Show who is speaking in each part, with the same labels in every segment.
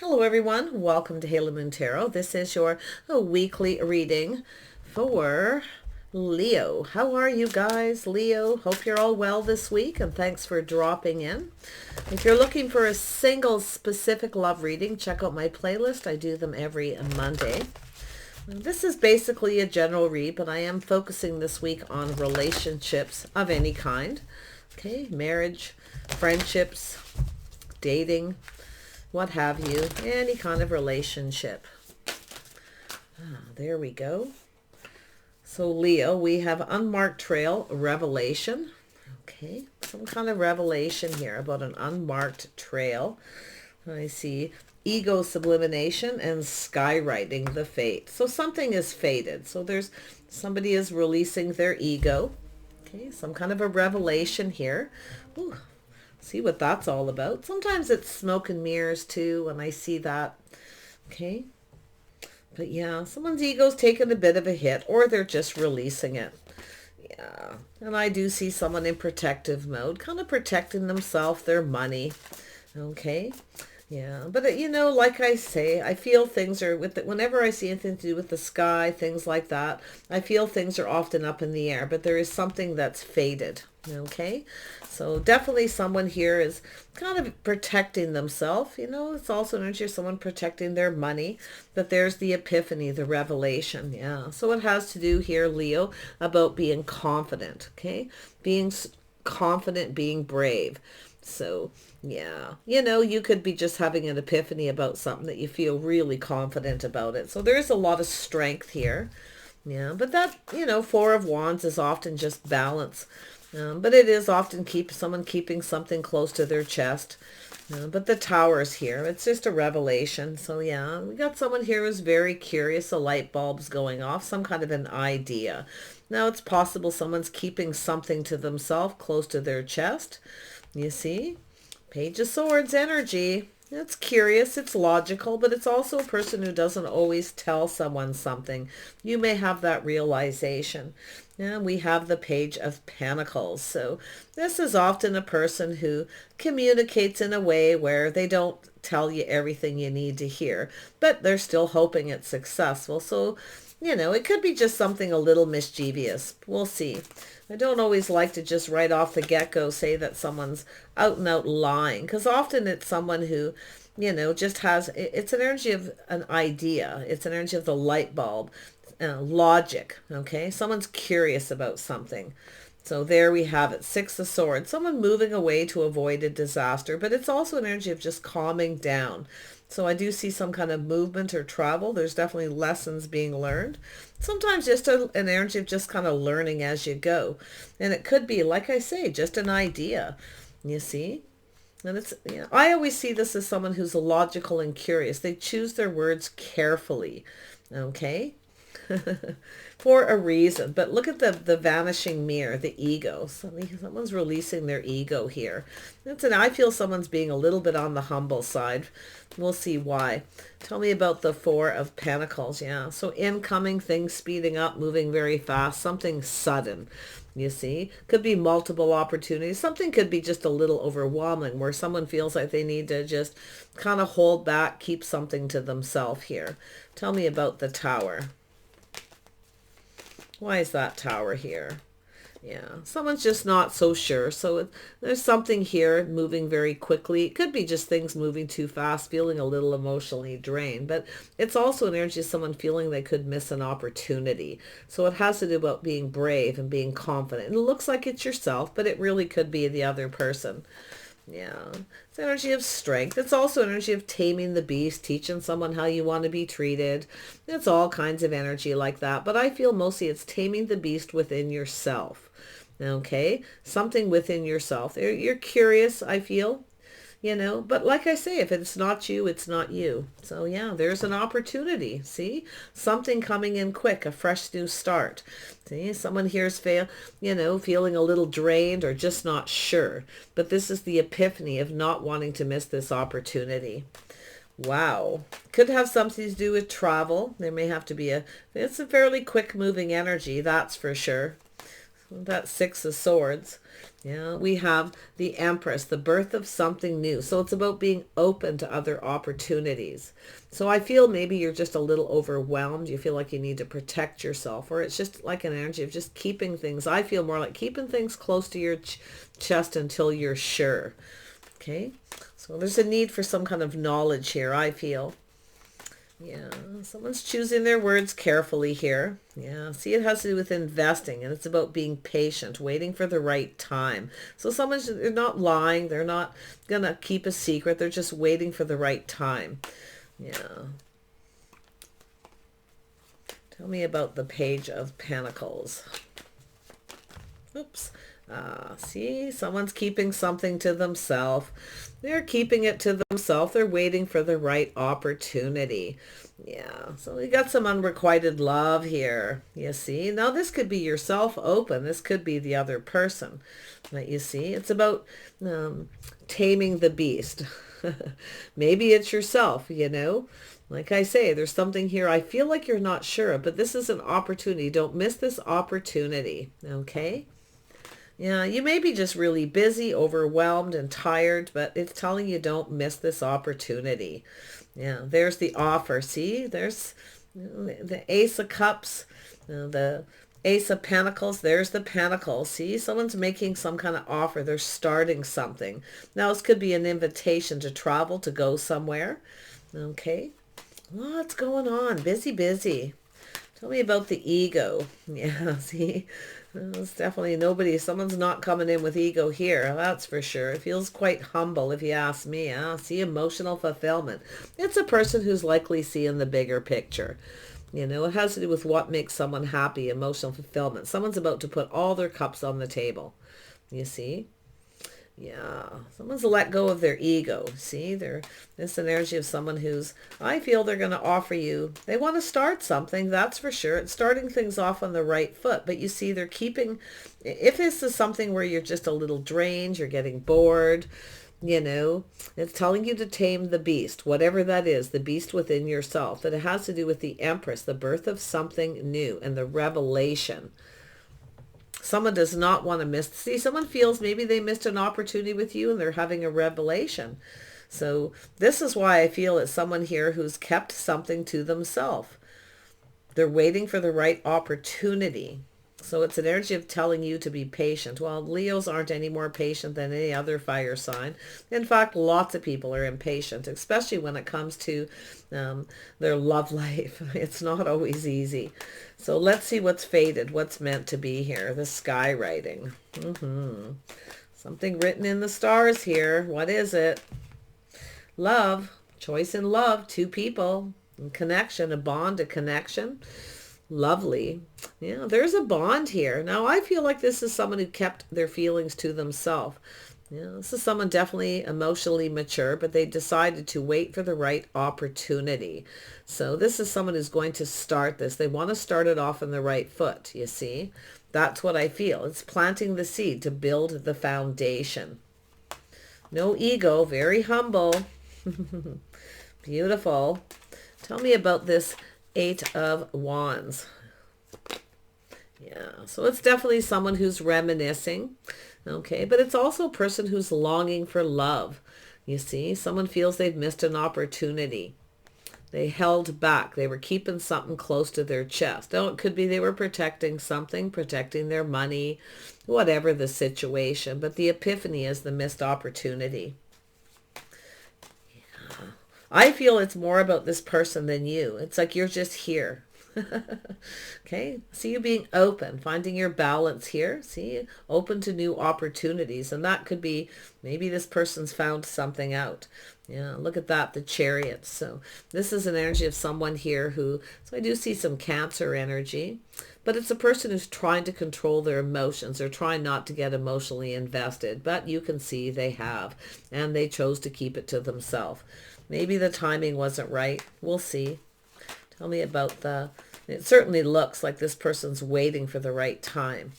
Speaker 1: Hello everyone, welcome to Halo Moon Tarot. This is your weekly reading for Leo. How are you guys, Leo? Hope you're all well this week, and thanks for dropping in. If you're looking for a single specific love reading, check out my playlist. I do them every Monday. This is basically a general read, but I am focusing this week on relationships of any kind. Okay, marriage, friendships, dating, what have you, any kind of relationship. There we go. So Leo, we have unmarked trail, revelation. Okay, some kind of revelation here about an unmarked trail. I see ego sublimation and skywriting the fate. So something is fated. So somebody is releasing their ego. Okay, some kind of a revelation here. Ooh. See what that's all about. Sometimes it's smoke and mirrors too when I see that. Okay. But yeah, someone's ego's taken a bit of a hit, or they're just releasing it. Yeah. And I do see someone in protective mode, kind of protecting themselves, their money. Okay. Yeah, but like I say, I feel things are whenever I see anything to do with the sky, things like that, I feel things are often up in the air, but there is something that's faded. Okay, so definitely someone here is kind of protecting themselves. It's also an energy of someone protecting their money, but there's the epiphany, the revelation. Yeah, so it has to do here, Leo, about being confident. Okay, being confident, being brave. So yeah, you could be just having an epiphany about something that you feel really confident about it. So there's a lot of strength here. Yeah, but that, Four of Wands is often just balance. But it is often someone keeping something close to their chest. But the Tower's here. It's just a revelation. So yeah, we got someone here who's very curious. A light bulb's going off, some kind of an idea. Now it's possible someone's keeping something to themselves close to their chest. You see? Page of Swords energy. It's curious, it's logical, but it's also a person who doesn't always tell someone something. You may have that realization. And we have the Page of Pentacles. So this is often a person who communicates in a way where they don't tell you everything you need to hear, but they're still hoping it's successful. So, it could be just something a little mischievous. We'll see. I don't always like to just right off the get-go say that someone's out and out lying, because often it's someone who, just has, it's an energy of an idea. It's an energy of the light bulb, logic, okay? Someone's curious about something. So there we have it, Six of Swords, someone moving away to avoid a disaster, but it's also an energy of just calming down. So I do see some kind of movement or travel. There's definitely lessons being learned. Sometimes just an energy of just kind of learning as you go. And it could be, like I say, just an idea, you see? And it's, I always see this as someone who's logical and curious. They choose their words carefully, okay? For a reason. But look at the vanishing mirror, the ego. Someone's releasing their ego here. I feel someone's being a little bit on the humble side. We'll see why. Tell me about the Four of Pentacles. Yeah, so incoming, things speeding up, moving very fast, something sudden. You see, could be multiple opportunities. Something could be just a little overwhelming where someone feels like they need to just kind of hold back, keep something to themselves here. Tell me about the Tower. Why is that Tower here? Yeah, someone's just not so sure. So there's something here moving very quickly. It could be just things moving too fast, feeling a little emotionally drained. But it's also an energy of someone feeling they could miss an opportunity. So it has to do about being brave and being confident. And it looks like it's yourself, but it really could be the other person. Yeah, it's energy of strength. It's also energy of taming the beast, teaching someone how you want to be treated. It's all kinds of energy like that. But I feel mostly it's taming the beast within yourself. Okay, something within yourself. You're curious, I feel, but like I say, if it's not you, it's not you. So yeah, there's an opportunity. See, something coming in quick, a fresh new start. See, someone here's feeling a little drained or just not sure, but this is the epiphany of not wanting to miss this opportunity. Wow. Could have something to do with travel. There may have to be it's a fairly quick moving energy, that's for sure. That Six of Swords. Yeah, we have the Empress, the birth of something new. So it's about being open to other opportunities. So I feel maybe you're just a little overwhelmed. You feel like you need to protect yourself, or it's just like an energy of just keeping things. I feel more like keeping things close to your chest until you're sure. Okay, so there's a need for some kind of knowledge here, I feel. Yeah, someone's choosing their words carefully here. Yeah, see, it has to do with investing, and it's about being patient, waiting for the right time. So they're not lying. They're not going to keep a secret. They're just waiting for the right time. Yeah. Tell me about the Page of Pentacles. Oops. See, someone's keeping something to themselves. They're keeping it to themselves. They're waiting for the right opportunity. Yeah, so we got some unrequited love here. You see, now this could be yourself open. This could be the other person that you see. It's about taming the beast. Maybe it's yourself, you know. Like I say, there's something here I feel like you're not sure, but this is an opportunity. Don't miss this opportunity, okay? Yeah, you may be just really busy, overwhelmed, and tired, but it's telling you don't miss this opportunity. Yeah, there's the offer. See, there's the Ace of Cups, the Ace of Pentacles. There's the Pentacles. See, someone's making some kind of offer. They're starting something. Now, this could be an invitation to travel, to go somewhere. Okay, what's going on? Busy, busy. Tell me about the ego. Yeah, see, it's definitely someone's not coming in with ego here, that's for sure. It feels quite humble if you ask me. See, emotional fulfillment. It's a person who's likely seeing the bigger picture. You know, it has to do with what makes someone happy, emotional fulfillment. Someone's about to put all their cups on the table. You see? Yeah, someone's let go of their ego. See, this energy of someone who's, I feel they're going to offer you, they want to start something, that's for sure. It's starting things off on the right foot, but you see they're keeping, if this is something where you're just a little drained, you're getting bored, you know, it's telling you to tame the beast, whatever that is, the beast within yourself, that it has to do with the Empress, the birth of something new, and the revelation. Someone does not want to miss. See, someone feels maybe they missed an opportunity with you and they're having a revelation. So this is why I feel it's someone here who's kept something to themselves. They're waiting for the right opportunity. So it's an energy of telling you to be patient. Well, Leos aren't any more patient than any other fire sign. In fact, lots of people are impatient, especially when it comes to their love life. It's not always easy. So let's see what's fated, what's meant to be here. The sky writing. Something written in the stars here. What is it? Love. Choice in love. Two people. Connection. A bond, a connection. Lovely. Yeah, there's a bond here. Now, I feel like this is someone who kept their feelings to themselves. Yeah, this is someone definitely emotionally mature, but they decided to wait for the right opportunity. So this is someone who's going to start this. They want to start it off on the right foot, you see. That's what I feel. It's planting the seed to build the foundation. No ego, very humble. Beautiful. Tell me about this Eight of Wands. Yeah, so it's definitely someone who's reminiscing, okay, but it's also a person who's longing for love. You see, someone feels they've missed an opportunity. They held back. They were keeping something close to their chest. Oh, it could be they were protecting something, protecting their money, whatever the situation, but the epiphany is the missed opportunity. I feel it's more about this person than you. It's like you're just here. Okay, see you being open, finding your balance here. See, open to new opportunities. And that could be, maybe this person's found something out. Yeah, look at that, the Chariot. So this is an energy of someone here who, so I do see some Cancer energy, but it's a person who's trying to control their emotions. They're trying not to get emotionally invested, but you can see they have, and they chose to keep it to themselves. Maybe the timing wasn't right. We'll see. Tell me about it certainly looks like this person's waiting for the right time.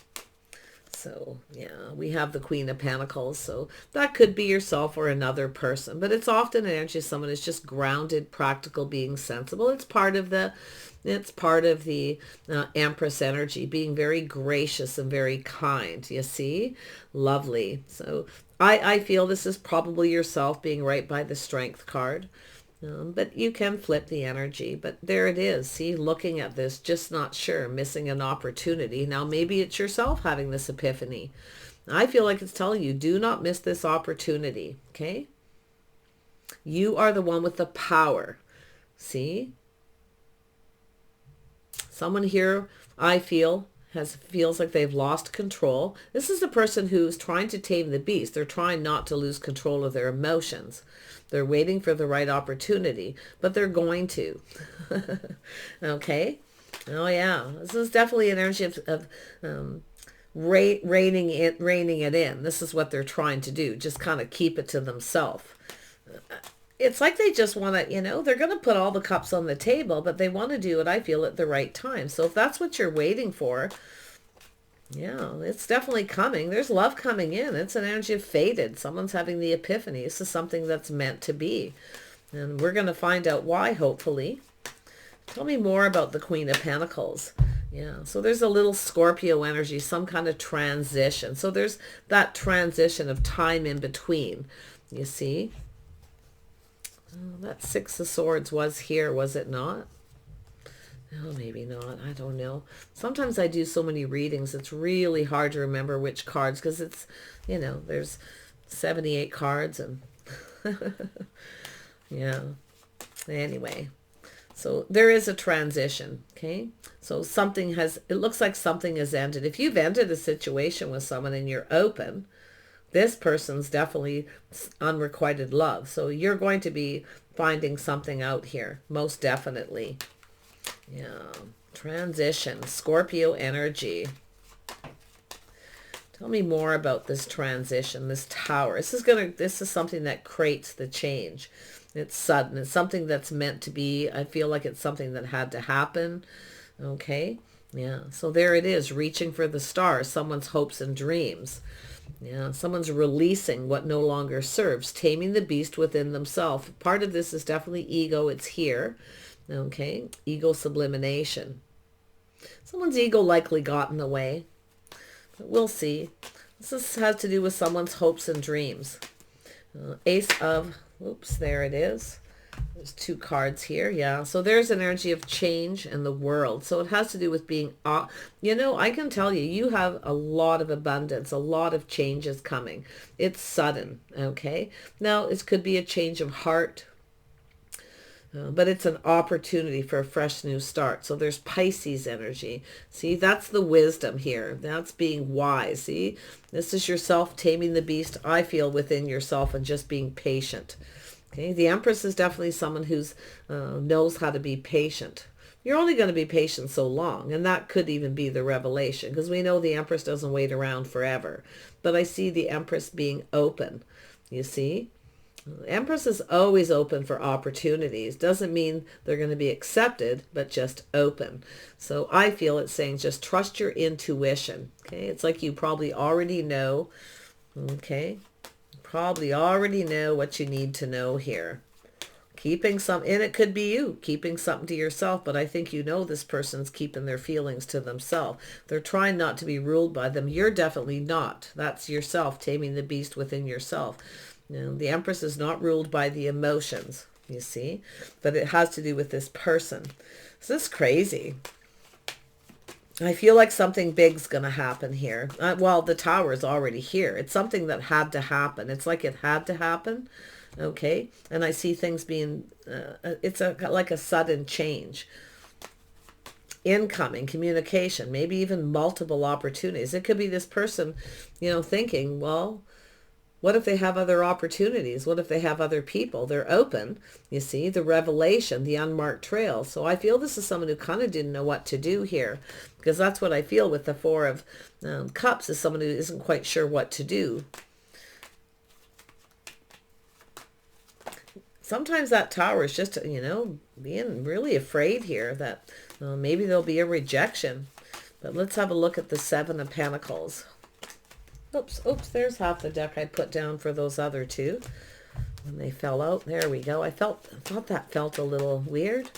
Speaker 1: So, yeah, we have the Queen of Pentacles. So that could be yourself or another person. But it's often an energy of someone who's just grounded, practical, being sensible. It's part of the Empress energy, being very gracious and very kind. You see? Lovely. So I feel this is probably yourself being right by the Strength card. But you can flip the energy. But there it is. See, looking at this, just not sure, missing an opportunity. Now, maybe it's yourself having this epiphany. I feel like it's telling you, do not miss this opportunity. Okay? You are the one with the power. See? Someone here, I feel, feels like they've lost control. This is the person who's trying to tame the beast. They're trying not to lose control of their emotions. They're waiting for the right opportunity, but they're going to. Okay? Oh, yeah. This is definitely an energy of reining it in. This is what they're trying to do. Just kind of keep it to themselves. It's like they just want to, they're going to put all the cups on the table, but they want to do it, I feel, at the right time. So if that's what you're waiting for, yeah, it's definitely coming. There's love coming in. It's an energy of fated. Someone's having the epiphany. This is something that's meant to be. And we're going to find out why, hopefully. Tell me more about the Queen of Pentacles. Yeah, so there's a little Scorpio energy, some kind of transition. So there's that transition of time in between, you see. Oh, that Six of Swords was here, was it not? Oh, maybe not. I don't know. Sometimes I do so many readings, it's really hard to remember which cards, because it's, there's 78 cards and yeah. Anyway, so there is a transition, okay? So it looks like something has ended. If you've ended a situation with someone and you're open, this person's definitely unrequited love. So you're going to be finding something out here, most definitely. Yeah. Transition. Scorpio energy. Tell me more about this transition, this Tower. This is something that creates the change. It's sudden. It's something that's meant to be. I feel like it's something that had to happen. Okay. Yeah. So there it is, reaching for the stars, someone's hopes and dreams. Yeah, someone's releasing what no longer serves, taming the beast within themselves. Part of this is definitely ego. It's here. Okay, ego sublimation. Someone's ego likely got in the way. But we'll see. This has to do with someone's hopes and dreams. Ace of, oops, there it is. There's two cards here. Yeah. So there's an energy of change in the world. So it has to do with being, I can tell you have a lot of abundance, a lot of changes coming. It's sudden. Okay. Now it could be a change of heart, but it's an opportunity for a fresh new start. So there's Pisces energy. See, that's the wisdom here. That's being wise. See, this is yourself taming the beast, I feel, within yourself, and just being patient. Okay, the Empress is definitely someone who's knows how to be patient. You're only going to be patient so long, and that could even be the revelation, because we know the Empress doesn't wait around forever. But I see the Empress being open, you see. The Empress is always open for opportunities. Doesn't mean they're going to be accepted, but just open. So I feel it's saying just trust your intuition. Okay, it's like you probably already know. Okay. Probably already know what you need to know here. Keeping some, and it could be you keeping something to yourself, but I think this person's keeping their feelings to themselves. They're trying not to be ruled by them. You're definitely not. That's yourself, taming the beast within yourself. The Empress is not ruled by the emotions, you see, but it has to do with this person. This is crazy. I feel like something big's going to happen here. Well, the Tower is already here. It's something that had to happen. It's like it had to happen. Okay. And I see things being, like a sudden change. Incoming communication, maybe even multiple opportunities. It could be this person, thinking, well, what if they have other opportunities? What if they have other people? They're open, you see, the revelation, the unmarked trail. So I feel this is someone who kind of didn't know what to do here, because that's what I feel with the Four of Cups, is someone who isn't quite sure what to do. Sometimes that Tower is just, being really afraid here that maybe there'll be a rejection. But let's have a look at the Seven of Pentacles. Oops, there's half the deck I put down for those other two. And they fell out. There we go. I thought that felt a little weird.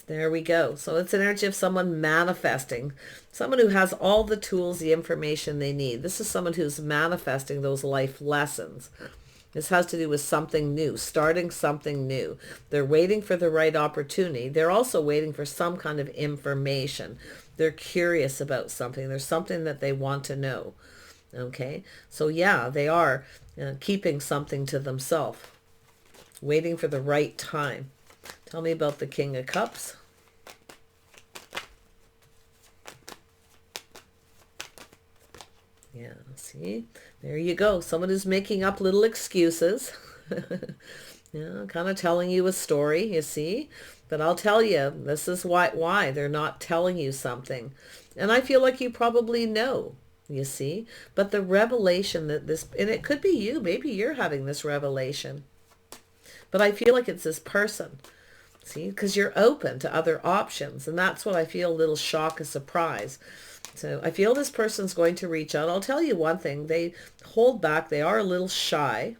Speaker 1: There we go. So it's an energy of someone manifesting. Someone who has all the tools, the information they need. This is someone who's manifesting those life lessons. This has to do with something new, starting something new. They're waiting for the right opportunity. They're also waiting for some kind of information. They're curious about something. There's something that they want to know. Okay, so yeah, they are keeping something to themselves, waiting for the right time. Tell me about the King of Cups. Yeah, see, there you go. Someone who's making up little excuses. Yeah, kind of telling you a story, you see. But I'll tell you, this is why they're not telling you something. And I feel like you probably know, you see. But the revelation that this, and it could be you, maybe you're having this revelation. But I feel like it's this person, see, because you're open to other options. And that's what I feel, a little shock, a surprise. So I feel this person's going to reach out. I'll tell you one thing. They hold back. They are a little shy,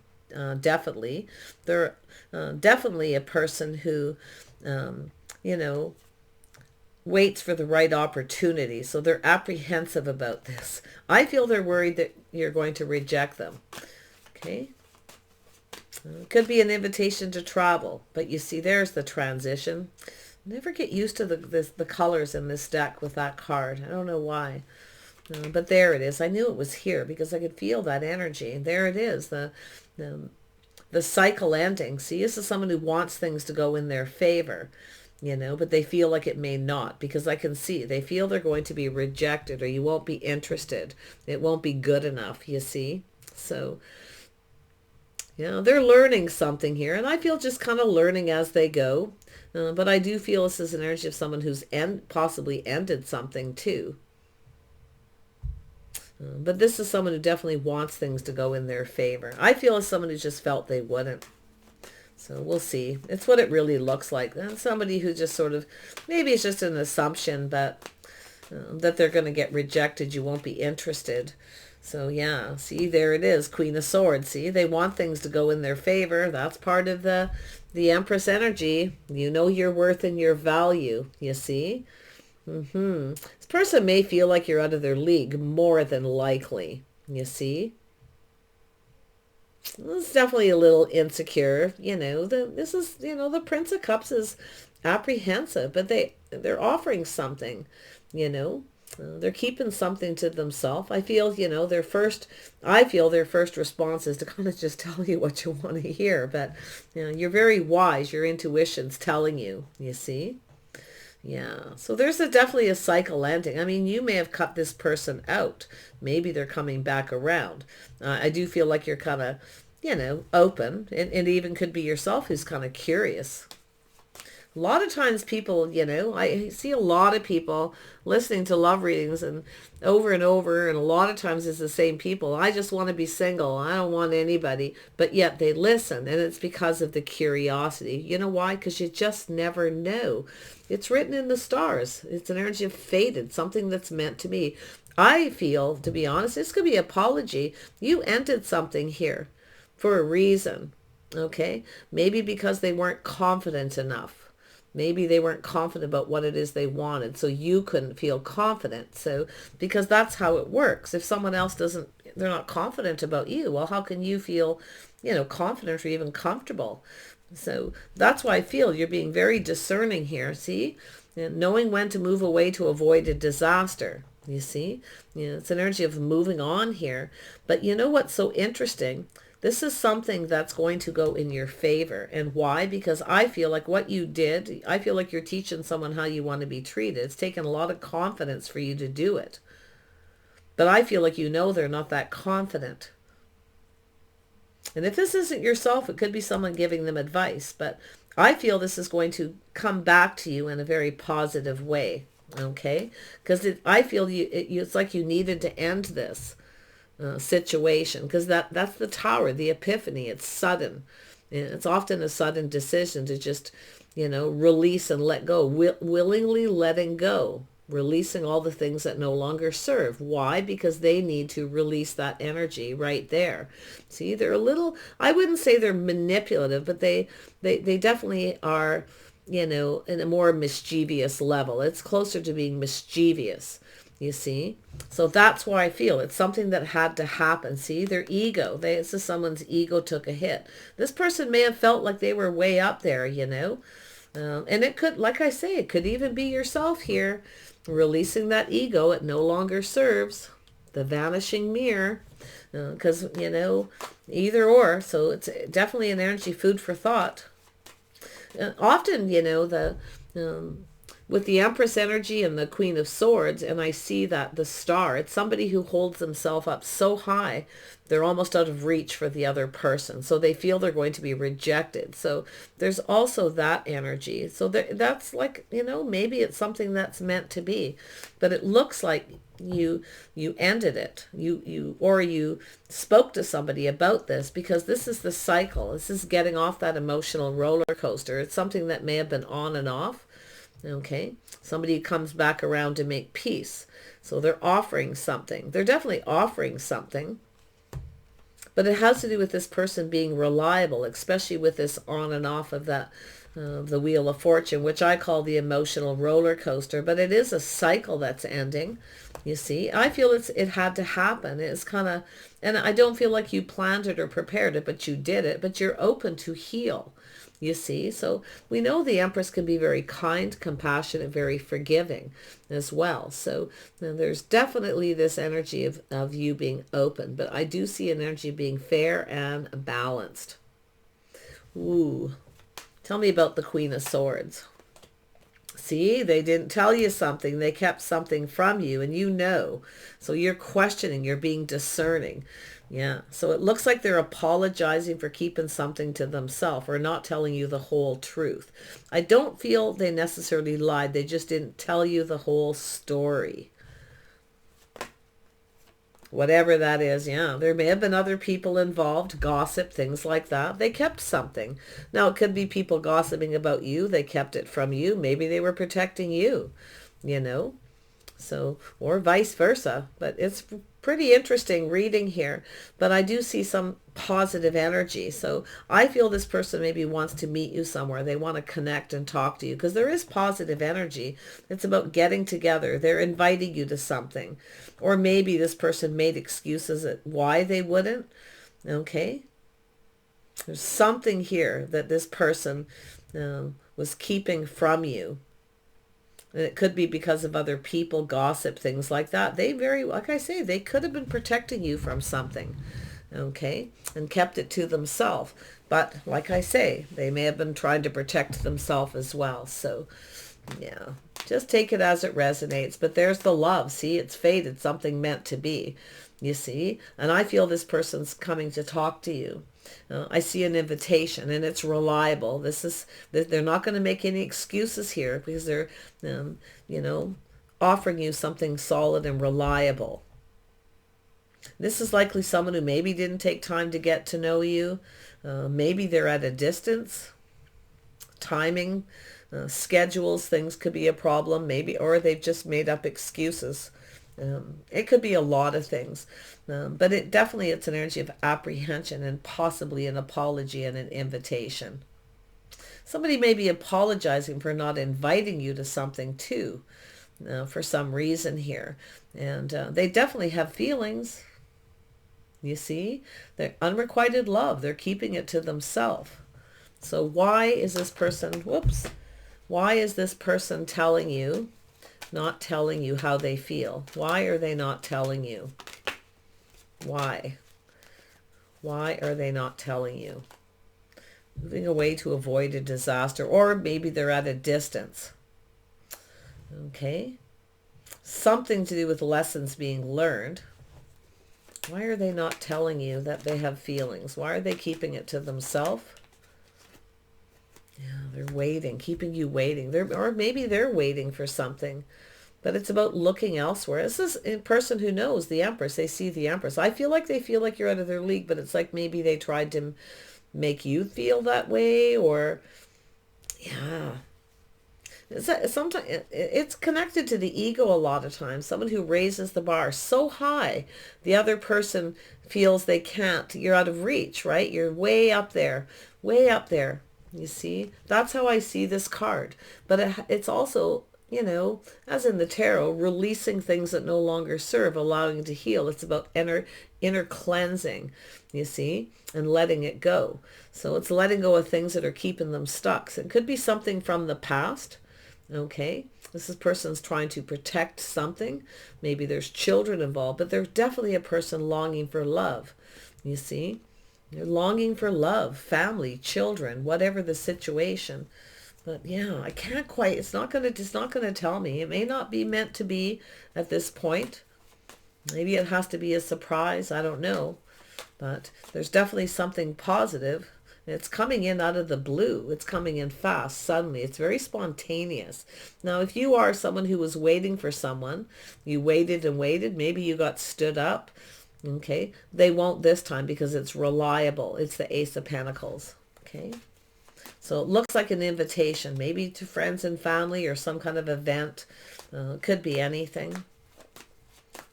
Speaker 1: definitely. They're definitely a person who, you know, waits for the right opportunity. So they're apprehensive about this. I feel they're worried that you're going to reject them. Okay. Could be an invitation to travel. But you see, there's the transition. Never get used to the colors in this deck with that card. I don't know why. But there it is. I knew it was here because I could feel that energy. There it is. The cycle ending. See, this is someone who wants things to go in their favor, you know, but they feel like it may not, because I can see they feel they're going to be rejected, or you won't be interested. It won't be good enough, you see. So, you know, they're learning something here, and I feel just kind of learning as they go. But I do feel this is an energy of someone who's possibly ended something too. But this is someone who definitely wants things to go in their favor. I feel as someone who just felt they wouldn't. So we'll see. It's what it really looks like. And somebody who just sort of, maybe it's just an assumption, but that they're going to get rejected. You won't be interested. So yeah, see, there it is. Queen of Swords. See, they want things to go in their favor. That's part of the Empress energy. You know your worth and your value, you see. This person may feel like you're out of their league, more than likely, you see. It's definitely a little insecure, you know. This is, you know, the Prince of Cups is apprehensive, but they're offering something, you know. They're keeping something to themselves. I feel, you know, their first response is to kind of just tell you what you want to hear. But, you know, you're very wise. Your intuition's telling you, you see. Yeah. So there's definitely a cycle ending. I mean, you may have cut this person out. Maybe they're coming back around. I do feel like you're kind of, you know, open. And it even could be yourself who's kind of curious. A lot of times people, you know, I see a lot of people listening to love readings and over, and a lot of times it's the same people. I just want to be single. I don't want anybody. But yet they listen, and it's because of the curiosity. You know why? Because you just never know. It's written in the stars. It's an energy of fated, something that's meant to be. I feel, to be honest, this could be apology. You ended something here for a reason, okay? Maybe because they weren't confident enough. Maybe they weren't confident about what it is they wanted, so you couldn't feel confident. So, because that's how it works. If someone else they're not confident about you, well, how can you feel, you know, confident or even comfortable? So that's why I feel you're being very discerning here, see? And knowing when to move away to avoid a disaster, you see? You know, it's an energy of moving on here. But you know what's so interesting? This is something that's going to go in your favor. And why? Because I feel like what you did, I feel like you're teaching someone how you want to be treated. It's taken a lot of confidence for you to do it. But I feel like you know they're not that confident. And if this isn't yourself, it could be someone giving them advice. But I feel this is going to come back to you in a very positive way. Okay? Because I feel it's like you needed to end this situation, because that's the Tower, the epiphany. It's sudden. It's often a sudden decision to just, you know, release and let go, willingly letting go. releasing all the things that no longer serve. Why? Because they need to release that energy right there. See, they're a little, I wouldn't say they're manipulative, but they definitely are, you know, in a more mischievous level. It's closer to being mischievous, you see. So that's why I feel it's something that had to happen. See, their ego, this is someone's ego took a hit. This person may have felt like they were way up there, you know. And it could, like I say, it could even be yourself here, releasing that ego. It no longer serves. The vanishing mirror, because, you know, either or. So it's definitely an energy, food for thought. Often, you know, the with the Empress energy and the Queen of Swords, and I see that the star, it's somebody who holds themselves up so high, they're almost out of reach for the other person. So they feel they're going to be rejected. So there's also that energy. So that's like, you know, maybe it's something that's meant to be. But it looks like you ended it. You spoke to somebody about this, because this is the cycle. This is getting off that emotional roller coaster. It's something that may have been on and off. Okay, somebody comes back around to make peace. So they're offering something. They're definitely offering something. But it has to do with this person being reliable, especially with this on and off of that, the Wheel of Fortune, which I call the emotional roller coaster. But it is a cycle that's ending. You see, I feel it had to happen. It's kind of, and I don't feel like you planned it or prepared it, but you did it. But you're open to heal. You see, so we know the Empress can be very kind, compassionate, very forgiving as well. So there's definitely this energy of you being open, but I do see an energy being fair and balanced. Ooh, tell me about the Queen of Swords. See, they didn't tell you something. They kept something from you, and you know. So you're questioning, you're being discerning. Yeah, so it looks like they're apologizing for keeping something to themselves or not telling you the whole truth. I don't feel they necessarily lied. They just didn't tell you the whole story. Whatever that is, yeah. There may have been other people involved, gossip, things like that. They kept something. Now, it could be people gossiping about you. They kept it from you. Maybe they were protecting you, you know. So, or vice versa. But it's pretty interesting reading here. But I do see some positive energy. So I feel this person maybe wants to meet you somewhere. They want to connect and talk to you, because there is positive energy. It's about getting together. They're inviting you to something. Or maybe this person made excuses at why they wouldn't. Okay. There's something here that this person was keeping from you. And it could be because of other people, gossip, things like that. They like I say, they could have been protecting you from something, okay, and kept it to themselves. But like I say, they may have been trying to protect themselves as well. So, yeah, just take it as it resonates. But there's the love. See, it's fate. It's something meant to be, you see. And I feel this person's coming to talk to you. I see an invitation, and it's reliable. They're not going to make any excuses here, because they're, you know, offering you something solid and reliable. This is likely someone who maybe didn't take time to get to know you. Maybe they're at a distance. Timing, schedules, things could be a problem. Maybe, or they've just made up excuses. It could be a lot of things, but it's an energy of apprehension and possibly an apology and an invitation. Somebody may be apologizing for not inviting you to something too, for some reason here. And they definitely have feelings. You see, they're unrequited love. They're keeping it to themselves. So why is this person, why is this person not telling you how they feel? Why are they not telling you? Why? Why are they not telling you? Moving away to avoid a disaster, or maybe they're at a distance. Okay. Something to do with lessons being learned. Why are they not telling you that they have feelings? Why are they keeping it to themselves? Yeah, they're waiting, keeping you waiting. Or maybe they're waiting for something. But it's about looking elsewhere. This is a person who knows the Empress. They see the Empress. I feel like they feel like you're out of their league, but it's like maybe they tried to make you feel that way, or, yeah. Sometimes it's connected to the ego a lot of times. Someone who raises the bar so high, the other person feels they can't. You're out of reach, right? You're way up there, way up there. You see, that's how I see this card. But it's also, you know, as in the tarot, releasing things that no longer serve, allowing it to heal. It's about inner cleansing, you see, and letting it go. So it's letting go of things that are keeping them stuck. So it could be something from the past. Okay, person's trying to protect something. Maybe there's children involved, but there's definitely a person longing for love. You see, they're longing for love, family, children, whatever the situation. But yeah, I can't quite, it's not going to tell me. It may not be meant to be at this point. Maybe it has to be a surprise. I don't know. But there's definitely something positive. It's coming in out of the blue. It's coming in fast, suddenly. It's very spontaneous. Now, if you are someone who was waiting for someone, you waited and waited, maybe you got stood up, okay? They won't this time because it's reliable. It's the Ace of Pentacles, okay? So it looks like an invitation, maybe to friends and family or some kind of event. It could be anything.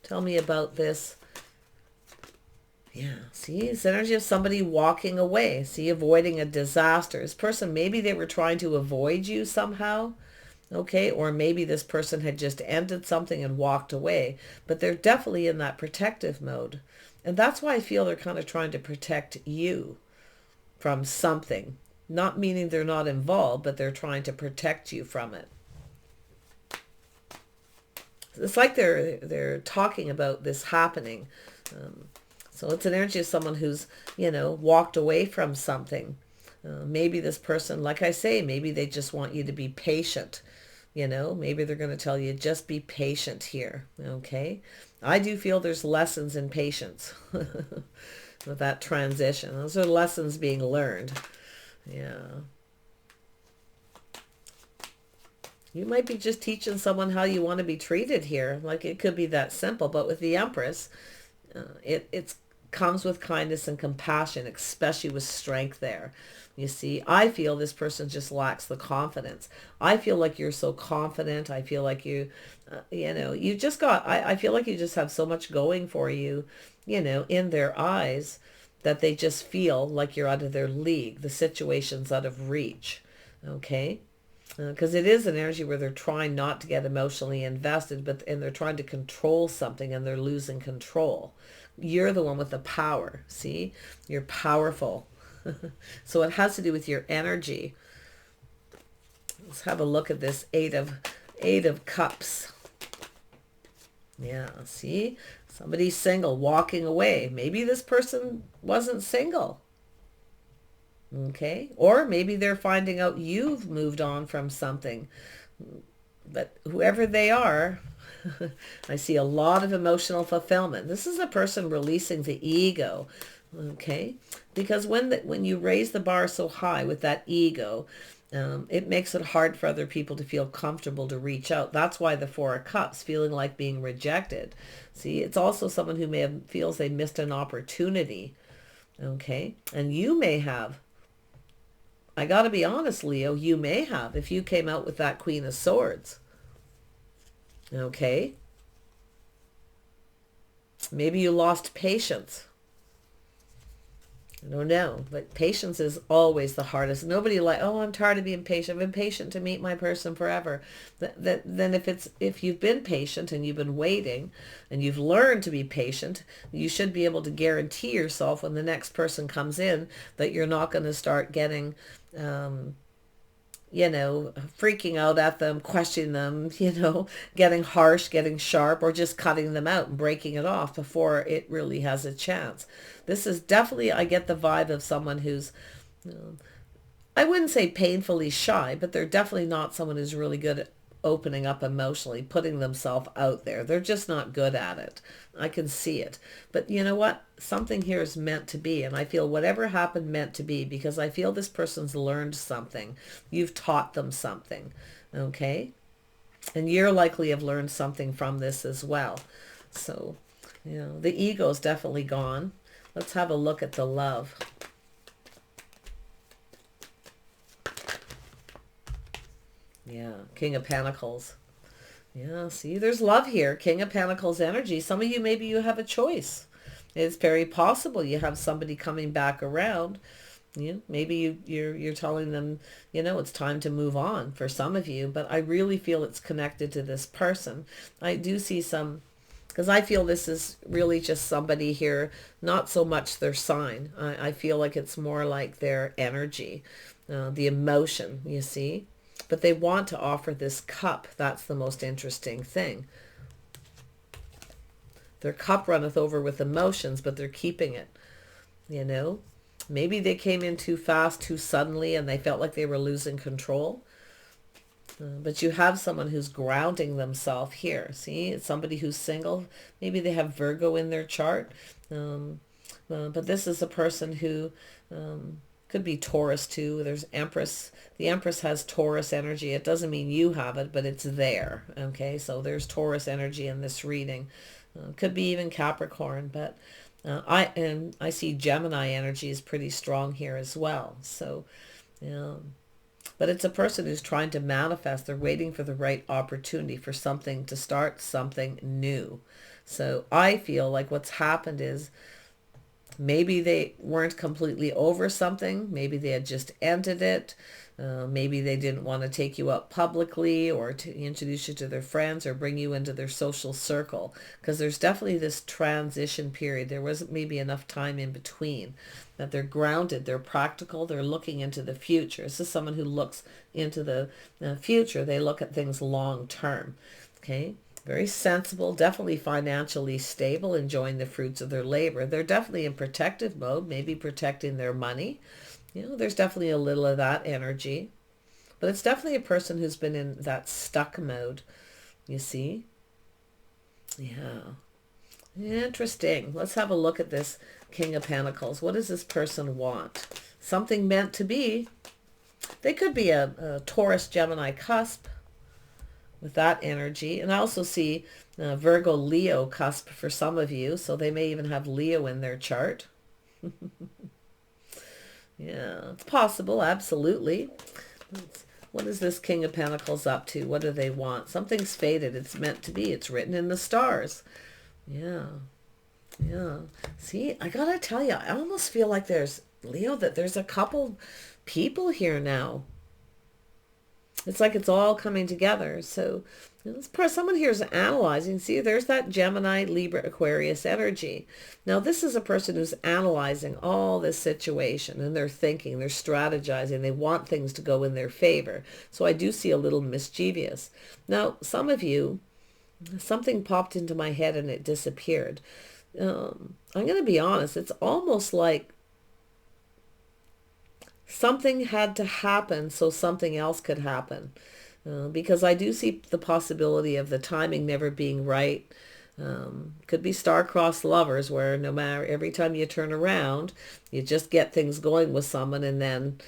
Speaker 1: Tell me about this. Yeah, see, it's energy of somebody walking away. See, avoiding a disaster. This person, maybe they were trying to avoid you somehow, okay? Or maybe this person had just ended something and walked away. But they're definitely in that protective mode. And that's why I feel they're kind of trying to protect you from something. Not meaning they're not involved, but they're trying to protect you from it. It's like they're talking about this happening. So it's an energy of someone who's, you know, walked away from something. Maybe this person, like I say, maybe they just want you to be patient. You know, maybe they're going to tell you, just be patient here. Okay. I do feel there's lessons in patience with that transition. Those are lessons being learned. Yeah. You might be just teaching someone how you want to be treated here. Like, it could be that simple. But with the Empress, it comes with kindness and compassion, especially with strength there. You see, I feel this person just lacks the confidence. I feel like you're so confident. I feel like you, you know, you just got, I feel like you just have so much going for you, you know, in their eyes, that they just feel like you're out of their league. The situation's out of reach. Okay. Because it is an energy where they're trying not to get emotionally invested, and they're trying to control something and they're losing control. You're the one with the power. See, you're powerful. So it has to do with your energy. Let's have a look at this Eight of Cups. Yeah, see, somebody's single, walking away. Maybe this person wasn't single. Okay, or maybe they're finding out you've moved on from something. But whoever they are, I see a lot of emotional fulfillment. This is a person releasing the ego. Okay, because when you raise the bar so high with that ego, it makes it hard for other people to feel comfortable to reach out. That's why the Four of Cups, feeling like being rejected. See, it's also someone who feels they missed an opportunity. Okay, and you may have. I got to be honest, Leo, you may have, if you came out with that Queen of Swords. Okay. Maybe you lost patience. I don't know, but patience is always the hardest. Nobody oh, I'm tired of being patient. I've been patient to meet my person forever. Then if you've been patient and you've been waiting and you've learned to be patient, you should be able to guarantee yourself when the next person comes in that you're not going to start getting, you know, freaking out at them, questioning them, you know, getting harsh, getting sharp, or just cutting them out and breaking it off before it really has a chance. This is definitely, I get the vibe of someone who's, I wouldn't say painfully shy, but they're definitely not someone who's really good at opening up emotionally, putting themselves out there. They're just not good at it. I can see it. But you know what? Something here is meant to be. And I feel whatever happened meant to be, because I feel this person's learned something. You've taught them something. Okay? And you're likely have learned something from this as well. So, you know, the ego's definitely gone. Let's have a look at the love. Yeah, King of Pentacles. Yeah, see, there's love here. King of Pentacles energy. Some of you, maybe you have a choice. It's very possible you have somebody coming back around. You know, maybe you're telling them, you know, it's time to move on for some of you, but I really feel it's connected to this person. I do see some, because I feel this is really just somebody here, not so much their sign. I feel like it's more like their energy, the emotion, you see. But they want to offer this cup. That's the most interesting thing. Their cup runneth over with emotions, but they're keeping it, you know. Maybe they came in too fast, too suddenly, and they felt like they were losing control. But you have someone who's grounding themselves here. See, it's somebody who's single. Maybe they have Virgo in their chart. But this is a person who could be Taurus too. There's Empress. The Empress has Taurus energy. It doesn't mean you have it, but it's there. Okay, so there's Taurus energy in this reading. Could be even Capricorn, but I see Gemini energy is pretty strong here as well. So, but it's a person who's trying to manifest. They're waiting for the right opportunity for something to start, something new. So I feel like what's happened is maybe they weren't completely over something. Maybe they had just ended it. Maybe they didn't want to take you out publicly or to introduce you to their friends or bring you into their social circle, because there's definitely this transition period. There wasn't maybe enough time in between, that they're grounded, they're practical, they're looking into the future. This is someone who looks into the future. They look at things long term. Okay. Very sensible, definitely financially stable, enjoying the fruits of their labor. They're definitely in protective mode, maybe protecting their money. You know, there's definitely a little of that energy. But it's definitely a person who's been in that stuck mode, you see? Yeah. Interesting. Let's have a look at this King of Pentacles. What does this person want? Something meant to be. They could be a Taurus Gemini cusp with that energy. And I also see Virgo Leo cusp for some of you. So they may even have Leo in their chart. Yeah, it's possible. Absolutely. What is this King of Pentacles up to? What do they want? Something's fated. It's meant to be. It's written in the stars. Yeah. Yeah. See, I gotta tell you, I almost feel like there's, Leo, that there's a couple people here now. It's like it's all coming together. So someone here is analyzing. See, there's that Gemini, Libra, Aquarius energy. Now, this is a person who's analyzing all this situation, and they're thinking, they're strategizing. They want things to go in their favor. So I do see a little mischievous. Now, some of you, something popped into my head and it disappeared. I'm going to be honest. It's almost like something had to happen so something else could happen. Because I do see the possibility of the timing never being right. Could be star-crossed lovers, where no matter, every time you turn around, you just get things going with someone, and then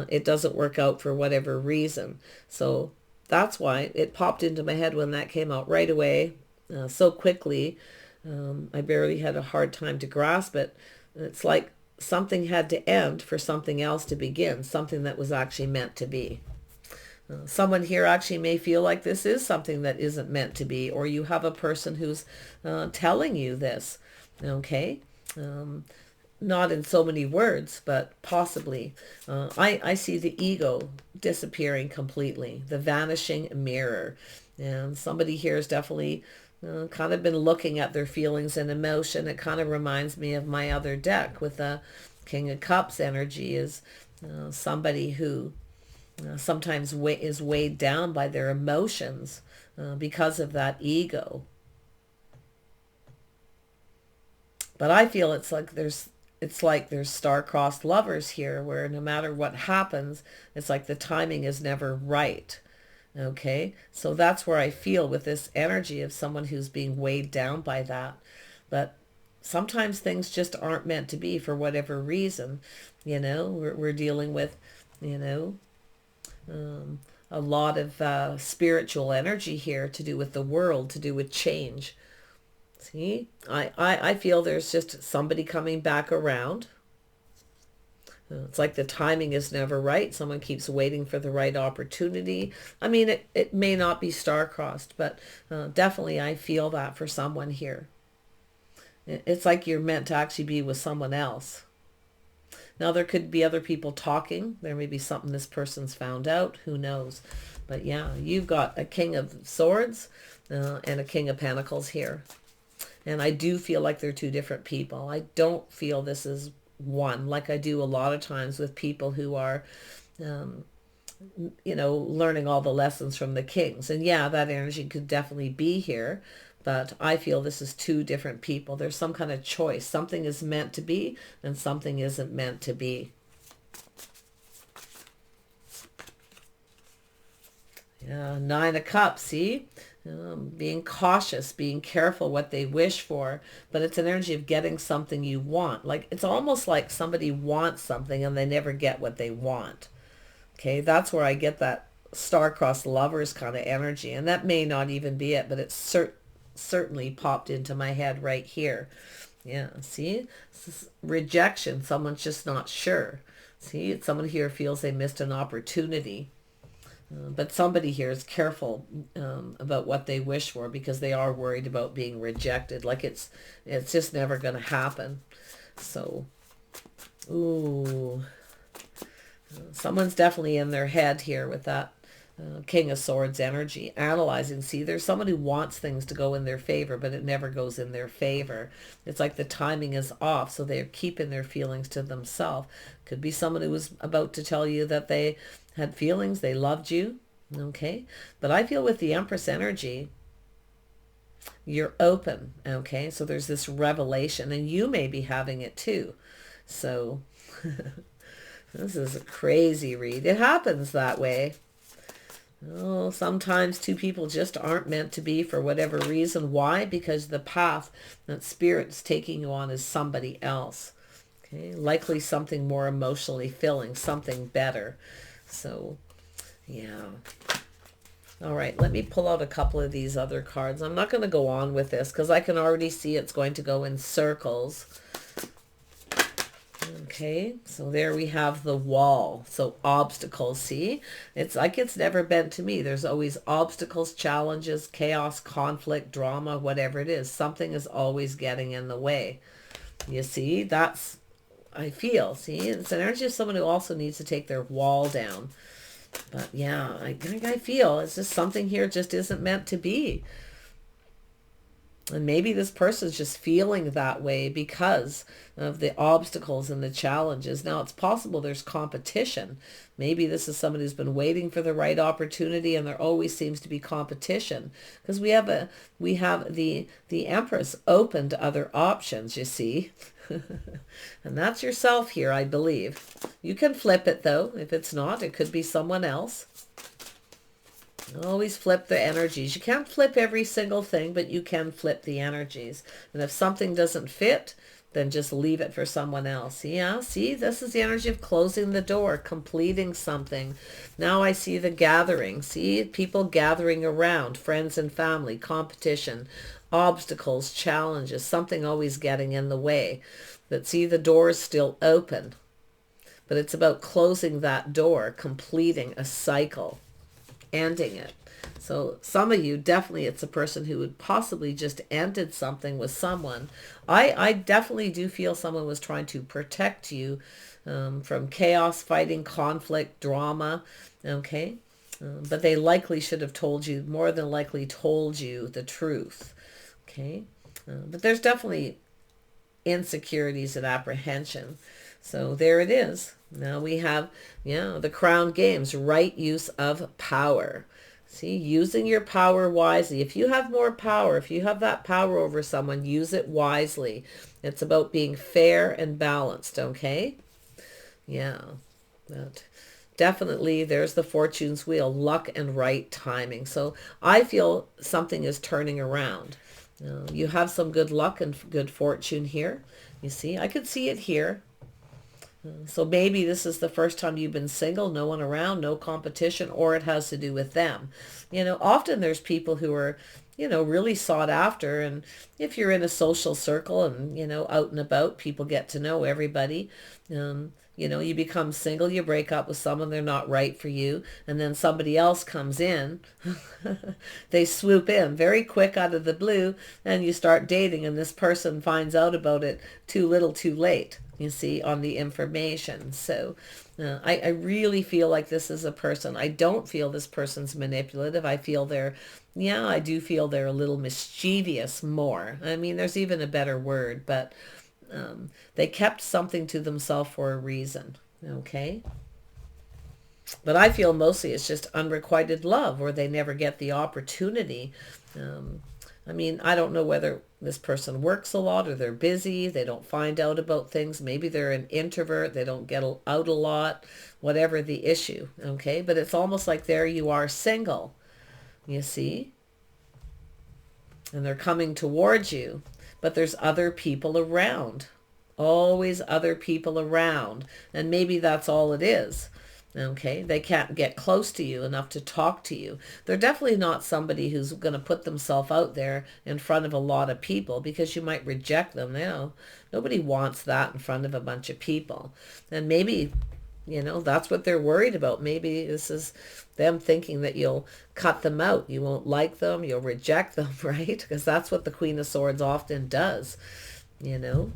Speaker 1: it doesn't work out for whatever reason. So that's why it popped into my head when that came out right away, so quickly. I barely had a hard time to grasp it. It's like something had to end for something else to begin, something that was actually meant to be. Someone here actually may feel like this is something that isn't meant to be, or you have a person who's telling you this, okay? Not in so many words, but possibly. I see the ego disappearing completely, the vanishing mirror. And somebody here is definitely kind of been looking at their feelings and emotion. It kind of reminds me of my other deck with the King of Cups energy, is somebody who sometimes is weighed down by their emotions because of that ego. But I feel it's like there's star-crossed lovers here, where no matter what happens, it's like the timing is never right. Okay, so that's where I feel with this energy of someone who's being weighed down by that. But sometimes things just aren't meant to be for whatever reason. You know, we're dealing with, you know, a lot of spiritual energy here to do with the world, to do with change. See, I feel there's just somebody coming back around. It's like the timing is never right. Someone keeps waiting for the right opportunity. I mean, it may not be star-crossed, but definitely I feel that for someone here. It's like you're meant to actually be with someone else. Now, there could be other people talking. There may be something this person's found out. Who knows? But yeah, you've got a King of Swords and a King of Pentacles here. And I do feel like they're two different people. I don't feel this is one, like I do a lot of times with people who are, you know, learning all the lessons from the kings. And yeah, that energy could definitely be here. But I feel this is two different people. There's some kind of choice. Something is meant to be and something isn't meant to be. Yeah, Nine of Cups, see? Being cautious, being careful what they wish for. But it's an energy of getting something you want. Like, it's almost like somebody wants something and they never get what they want. Okay, that's where I get that star-crossed lovers kind of energy. And that may not even be it, but it's certainly popped into my head right here. Yeah, see? This is rejection. Someone's just not sure. See, someone here feels they missed an opportunity. But somebody here is careful about what they wish for because they are worried about being rejected. Like it's just never going to happen. So, ooh. Someone's definitely in their head here with that King of Swords energy, analyzing. See, there's someone who wants things to go in their favor, but it never goes in their favor. It's like the timing is off, so they're keeping their feelings to themselves. Could be someone who was about to tell you that they had feelings, they loved you, okay? But I feel with the Empress energy, you're open, okay? So there's this revelation, and you may be having it too. So this is a crazy read. It happens that way. Oh, sometimes two people just aren't meant to be for whatever reason. Why? Because the path that Spirit's taking you on is somebody else. Okay, likely something more emotionally filling, something better. So, yeah. All right, let me pull out a couple of these other cards. I'm not going to go on with this because I can already see it's going to go in circles. Okay, so there we have the Wall. So obstacles, see? It's like it's never been to me. There's always obstacles, challenges, chaos, conflict, drama, whatever it is. Something is always getting in the way. You see, that's, I feel, see? It's an energy of someone who also needs to take their wall down. But yeah, I feel it's just something here just isn't meant to be. And maybe this person's just feeling that way because of the obstacles and the challenges. Now, it's possible there's competition. Maybe this is someone who's been waiting for the right opportunity, and there always seems to be competition because we have the Empress open to other options, you see. And that's yourself here, I believe. You can flip it, though. If it's not, it could be someone else. Always flip the energies. You can't flip every single thing, but you can flip the energies. And if something doesn't fit, then just leave it for someone else. Yeah, see, this is the energy of closing the door, completing something. Now I see the gathering. See, people gathering around, friends and family, competition, obstacles, challenges, something always getting in the way. But see, the door is still open. But it's about closing that door, completing a cycle. Ending it. So some of you, definitely it's a person who would possibly just ended something with someone. I definitely do feel someone was trying to protect you from chaos, fighting, conflict, drama, okay? But they likely should have told you, more than likely told you the truth, okay? But there's definitely insecurities and apprehension. So there it is. Now we have, the Crown Games, right use of power. See, using your power wisely. If you have more power, if you have that power over someone, use it wisely. It's about being fair and balanced, okay? Yeah, but definitely there's the Fortune's wheel, luck and right timing. So I feel something is turning around. You have some good luck and good fortune here. You see, I could see it here. So maybe this is the first time you've been single, no one around, no competition, or it has to do with them. Often there's people who are, really sought after. And if you're in a social circle and, out and about, people get to know everybody. You know, you become single, you break up with someone, they're not right for you, and then somebody else comes in. They swoop in very quick out of the blue, and you start dating, and this person finds out about it too little too late, you see, on the information. So I really feel like this is a person. I don't feel this person's manipulative. I feel yeah, I do feel they're a little mischievous more. I mean, there's even a better word, but they kept something to themselves for a reason, okay? But I feel mostly it's just unrequited love, or they never get the opportunity. I mean, I don't know whether this person works a lot or they're busy. They don't find out about things. Maybe they're an introvert. They don't get out a lot, whatever the issue, okay? But it's almost like there you are single, you see? And they're coming towards you. But there's other people around, always other people around. And maybe that's all it is. Okay, they can't get close to you enough to talk to you. They're definitely not somebody who's going to put themselves out there in front of a lot of people, because you might reject them now. Nobody wants that in front of a bunch of people. And maybe, you know, that's what they're worried about. Maybe this is them thinking that you'll cut them out. You won't like them. You'll reject them, right? Because that's what the Queen of Swords often does, you know.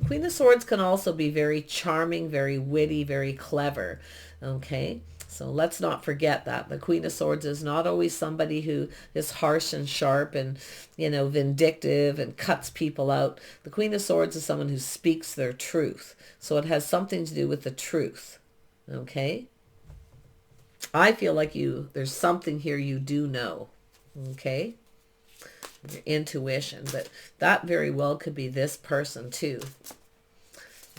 Speaker 1: Queen of Swords can also be very charming, very witty, very clever, okay? So let's not forget that. The Queen of Swords is not always somebody who is harsh and sharp and, you know, vindictive and cuts people out. The Queen of Swords is someone who speaks their truth. So it has something to do with the truth, okay? I feel like there's something here you do know, okay? Your intuition, but that very well could be this person too.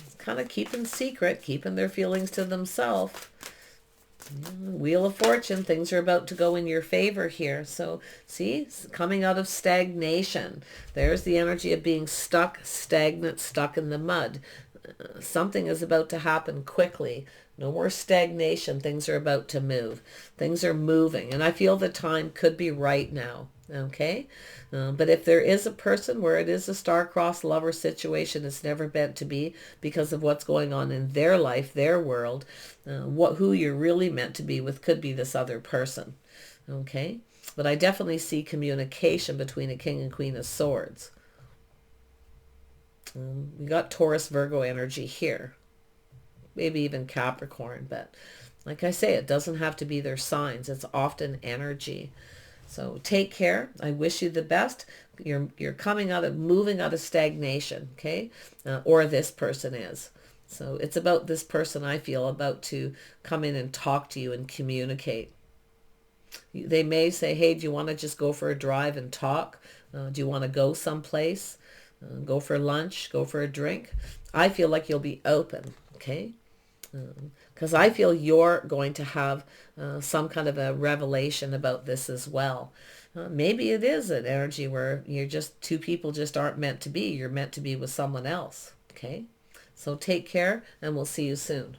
Speaker 1: It's kind of keeping secret, keeping their feelings to themselves. Wheel of Fortune, things are about to go in your favor here. So see, coming out of stagnation. There's the energy of being stuck, stagnant, stuck in the mud. Something is about to happen quickly. No more stagnation. Things are about to move. Things are moving. And I feel the time could be right now. Okay? But if there is a person where it is a star-crossed lover situation, it's never meant to be because of what's going on in their life, their world. Who you're really meant to be with could be this other person. Okay? But I definitely see communication between a King and Queen of Swords. We got Taurus, Virgo energy here. Maybe even Capricorn. But like I say, it doesn't have to be their signs. It's often energy. So take care. I wish you the best. You're moving out of stagnation, okay? Or this person is. So it's about this person, I feel, about to come in and talk to you and communicate. They may say, hey, do you want to just go for a drive and talk? Do you want to go someplace? Go for lunch? Go for a drink? I feel like you'll be open, okay? Because I feel you're going to have some kind of a revelation about this as well. Maybe it is an energy where two people just aren't meant to be. You're meant to be with someone else, okay? So take care, and we'll see you soon.